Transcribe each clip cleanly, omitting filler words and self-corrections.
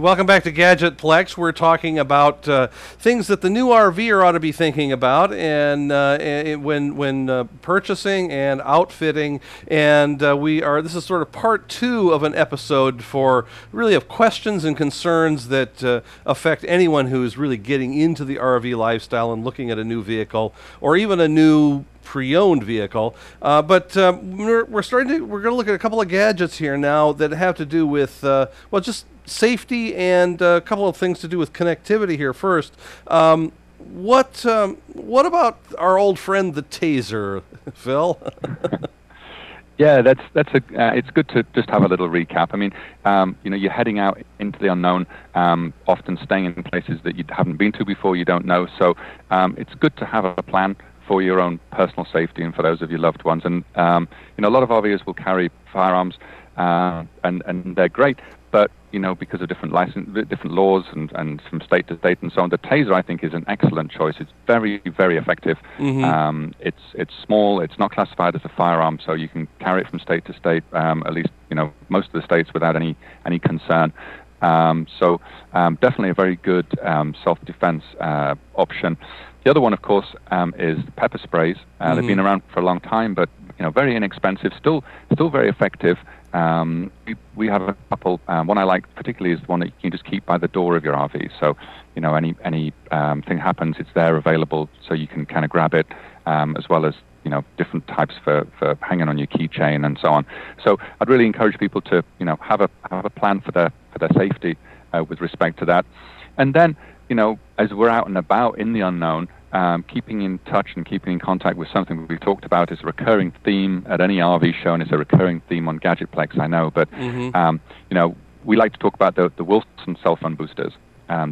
Welcome back to Gadgetplex. We're talking about things that the new RVer ought to be thinking about, and when purchasing and outfitting. And this is sort of part 2 of an episode for really of questions and concerns that affect anyone who is really getting into the RV lifestyle and looking at a new vehicle or even a new pre-owned vehicle, but we're going to look at a couple of gadgets here now that have to do with just safety and a couple of things to do with connectivity here. First, what about our old friend the taser, Phil? Yeah, it's good to just have a little recap. I mean, you're heading out into the unknown, often staying in places that you haven't been to before, you don't know. So it's good to have a plan for your own personal safety and for those of your loved ones. And a lot of RVers will carry firearms, and they're great, but because of different laws and from state to state and so on, the taser I think is an excellent choice. It's very, very effective. Mm-hmm. It's small. It's not classified as a firearm, so you can carry it from state to state. At least most of the states without any concern. So definitely a very good self-defense option. The other one, of course, is pepper sprays. Mm-hmm. They've been around for a long time, but very inexpensive, still very effective. We have a couple. One I like particularly is the one that you can just keep by the door of your RV. So any thing happens, it's there available, so you can kind of grab it, as well as different types for hanging on your keychain and so on. So I'd really encourage people to have a plan for their safety with respect to that, and then as we're out and about in the unknown, keeping in touch and keeping in contact with something we've talked about is a recurring theme at any RV show, and it's a recurring theme on Gadgetplex, I know. But mm-hmm. We like to talk about the Wilson cell phone boosters.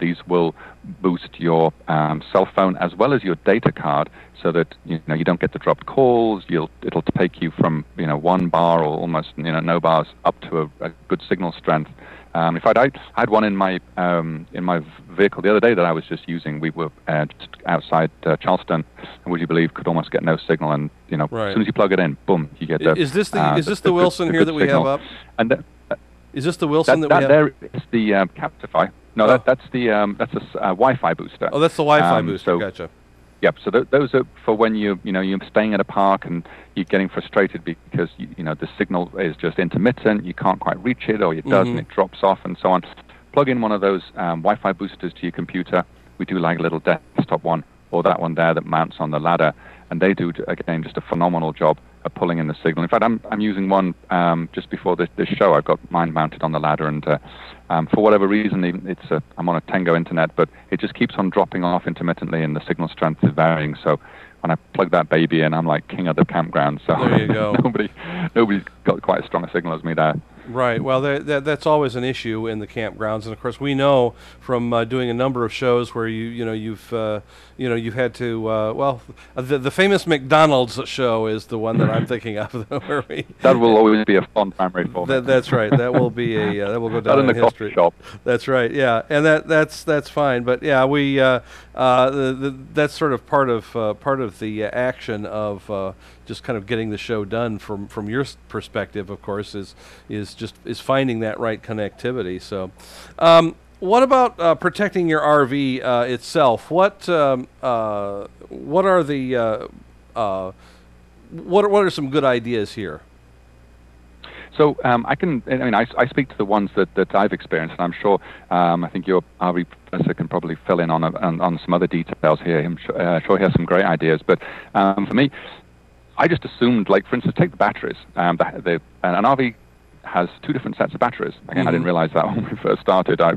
These will boost your cell phone as well as your data card, so that you don't get the dropped calls. It'll take you from 1 bar or almost no bars up to a good signal strength. In fact, I had one in my vehicle the other day that I was just using. We were just outside Charleston, and would you believe, could almost get no signal. And right. As soon as you plug it in, boom, you get the. Is this the Wilson here that we signal. have up? And is this the Wilson that we have? There is the Captify. No, that's a Wi-Fi booster. Oh, that's the Wi-Fi booster. So, gotcha. Yep. So those are for when you're staying at a park and you're getting frustrated because the signal is just intermittent. You can't quite reach it, or it does, mm-hmm. and it drops off, and so on. Plug in one of those Wi-Fi boosters to your computer. We do like a little desktop one, or that one there that mounts on the ladder, and they do again just a phenomenal job of pulling in the signal. In fact, I'm using one just before this show. I've got mine mounted on the ladder, and for whatever reason, I'm on a Tango internet, but it just keeps on dropping off intermittently, and the signal strength is varying. So when I plug that baby in, I'm like king of the campground. So there you go. nobody's got quite as strong a signal as me there. Right. Well, that's always an issue in the campgrounds, and of course we know from doing a number of shows where you've had to the famous McDonald's show is the one that I'm thinking of. Where that will always be a fun memory for me. That's right. That will be that will go down in history. Coffee shop. That's right. Yeah, and that's fine. But yeah, we that's sort of part of the action of just kind of getting the show done from your perspective, of course, is finding that right connectivity. So, what about protecting your RV itself? What are what are some good ideas here? So I speak to the ones that I've experienced, and I'm sure I think your RV professor can probably fill in on some other details here. I'm sure he has some great ideas. But for me, I just assumed, like, for instance, take the batteries. An RV has 2 different sets of batteries. Again, mm-hmm. I didn't realize that when we first started. I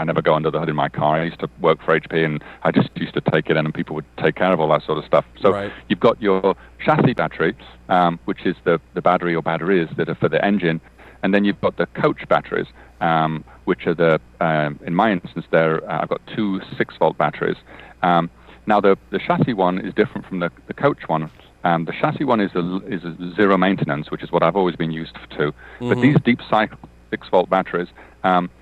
never go under the hood in my car. I used to work for HP, and I just used to take it in, and people would take care of all that sort of stuff. So right. You've got your chassis battery, which is the battery or batteries that are for the engine, and then you've got the coach batteries, which are in my instance, I've got 2 6-volt batteries. Now the chassis one is different from the coach one. The chassis one is a zero maintenance, which is what I've always been used to. Mm-hmm. But these deep cycle 6-volt batteries,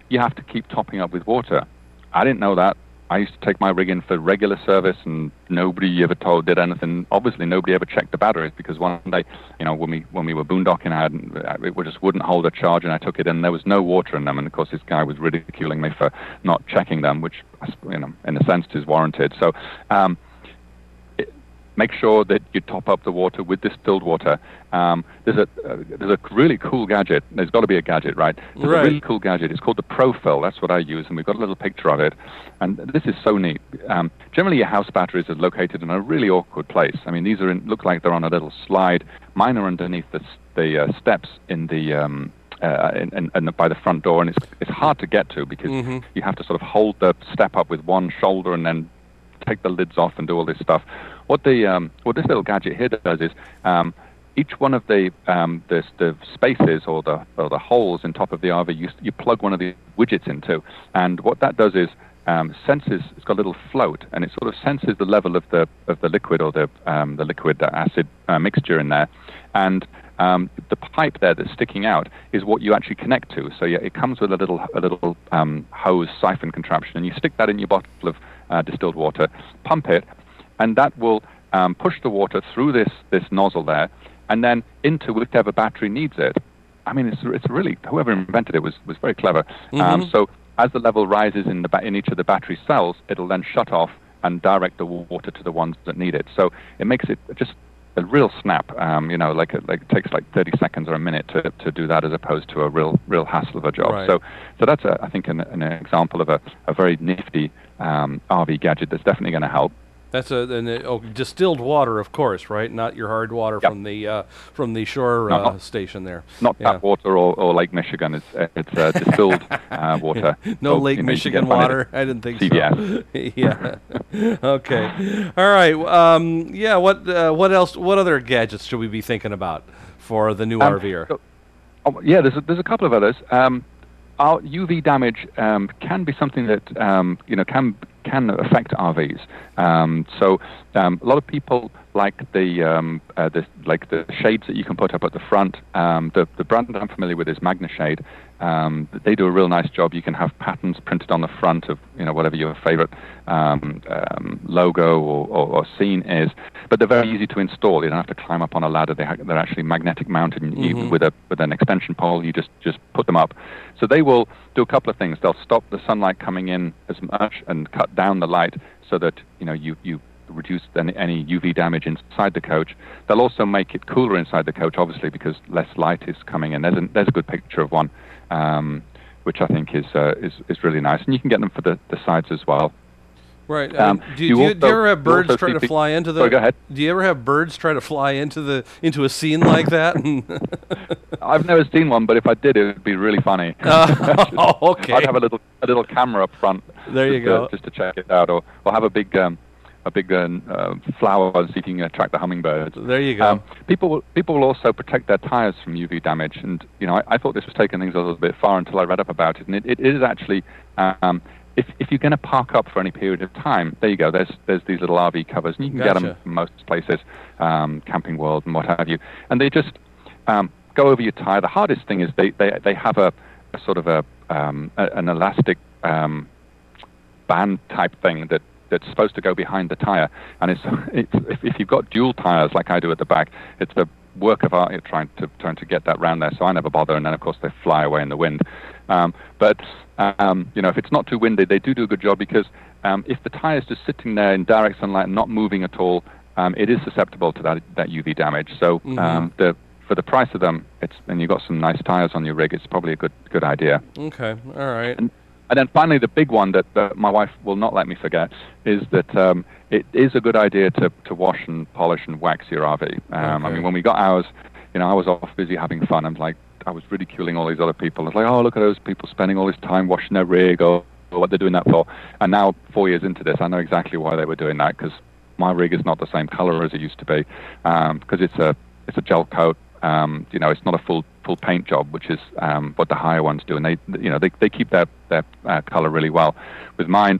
you have to keep topping up with water. I didn't know that. I used to take my rig in for regular service, and nobody ever did anything. Obviously, nobody ever checked the batteries, because one day, when we were boondocking, it just wouldn't hold a charge, and I took it in. There was no water in them, and of course, this guy was ridiculing me for not checking them, which, in a sense, is warranted. So. Make sure that you top up the water with distilled water. There's a really cool gadget. There's got to be a gadget, right? There's a really cool gadget. It's called the Pro-Fill. That's what I use, and we've got a little picture of it. And this is so neat. Generally, your house batteries are located in a really awkward place. I mean, these look like they're on a little slide. Mine are underneath the steps in the and by the front door, and it's hard to get to, because you have to sort of hold the step up with one shoulder and then take the lids off and do all this stuff. What this little gadget here does is each one of the spaces or the holes in top of the RV, you plug one of the widgets into, and what that does is senses. It's got a little float, and it sort of senses the level of the liquid, or the liquid acid mixture in there, and the pipe there that's sticking out is what you actually connect to. So yeah, it comes with a little hose siphon contraption, and you stick that in your bottle of distilled water, pump it, and that will push the water through this nozzle there, and then into whichever battery needs it. I mean, it's really, whoever invented it was very clever. So as the level rises in each of the battery cells, it'll then shut off and direct the water to the ones that need it. So it makes it just a real snap. Like it takes like 30 seconds or a minute to do that, as opposed to a real hassle of a job. Right. So that's I think an example of a very nifty RV gadget that's definitely going to help. That's distilled water, of course, right? Not your hard water from the shore station there. Not tap water or Lake Michigan. It's distilled water. No Lake Michigan water. I didn't think so. Yeah. Okay. All right. What else? What other gadgets should we be thinking about for the new RVer? There's a couple of others. Our UV damage can be something that can affect RVs. So a lot of people like the shades that you can put up at the front. The brand I'm familiar with is MagnaShade. They do a real nice job. You can have patterns printed on the front of whatever your favorite logo or scene is, but they're very easy to install. You don't have to climb up on a ladder. They're actually magnetic mounted, and with an extension pole, you just put them up. So they will do a couple of things. They'll stop the sunlight coming in as much and cut down the light, so that you reduce any UV damage inside the coach. They'll also make it cooler inside the coach, obviously, because less light is coming in. There's a good picture of one, which I think is really nice, and you can get them for the sides as well. Right. Do you ever have birds try to fly into the? Sorry, go ahead. Do you ever have birds try to fly into a scene like that? I've never seen one, but if I did, it would be really funny. Okay. I'd have a little camera up front. There you go. Just to check it out, or have a big flower so you can attract the hummingbirds. There you go. People will also protect their tires from UV damage, and I thought this was taking things a little bit far until I read up about it, and it is actually. If you're going to park up for any period of time, there you go. There's these little RV covers, and you can get them from most places, Camping World and what have you. And they just go over your tire. The hardest thing is they have a sort of an elastic band type thing that's supposed to go behind the tire. And if you've got dual tires like I do at the back, it's the work of art trying to get that round there. So I never bother, and then of course they fly away in the wind. But if it's not too windy, they do a good job, because if the tire is just sitting there in direct sunlight and not moving at all, it is susceptible to that UV damage. So for the price of them, and you've got some nice tires on your rig, it's probably a good idea. Okay, all right. And then finally, the big one that my wife will not let me forget is that it is a good idea to wash and polish and wax your RV. I mean, when we got ours, I was off busy having fun. I was ridiculing all these other people. I was like, oh, look at those people spending all this time washing their rig, or what they're doing that for. And now, 4 years into this, I know exactly why they were doing that, because my rig is not the same color as it used to be, because it's a gel coat. It's not a full paint job, which is what the higher ones do, and they keep their color really well. With mine,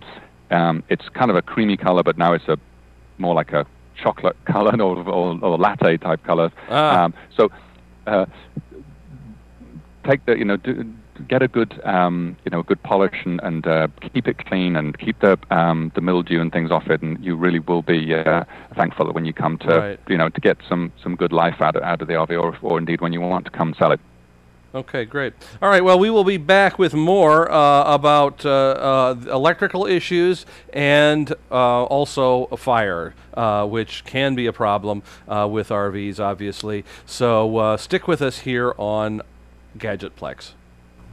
it's kind of a creamy color, but now it's more like a chocolate color or latte type color. So take get a good good polish and keep it clean and keep the mildew and things off it, and you really will be thankful when you come to to get some good life out of the RV, or indeed when you want to come sell it. Okay, great. All right, well, we will be back with more about electrical issues and also fire, which can be a problem with RVs, obviously. So stick with us here on Gadgetplex.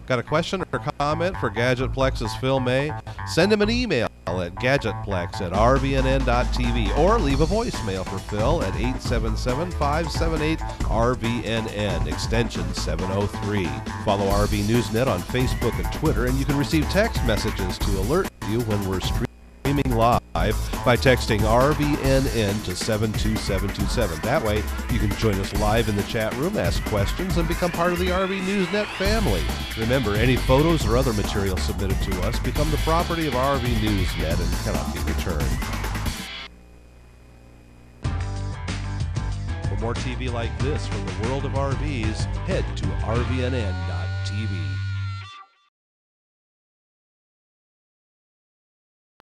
Got a question or comment for Gadgetplex's Phil May? Send him an email at gadgetplex@rvnn.tv or leave a voicemail for Phil at 877-578-RVNN, extension 703. Follow RV Newsnet on Facebook and Twitter, and you can receive text messages to alert you when we're streaming live by texting RVNN to 72727. That way, you can join us live in the chat room, ask questions, and become part of the RV Newsnet family. Remember, any photos or other material submitted to us become the property of RV Newsnet and cannot be returned. For more TV like this from the world of RVs, head to RVNN.tv.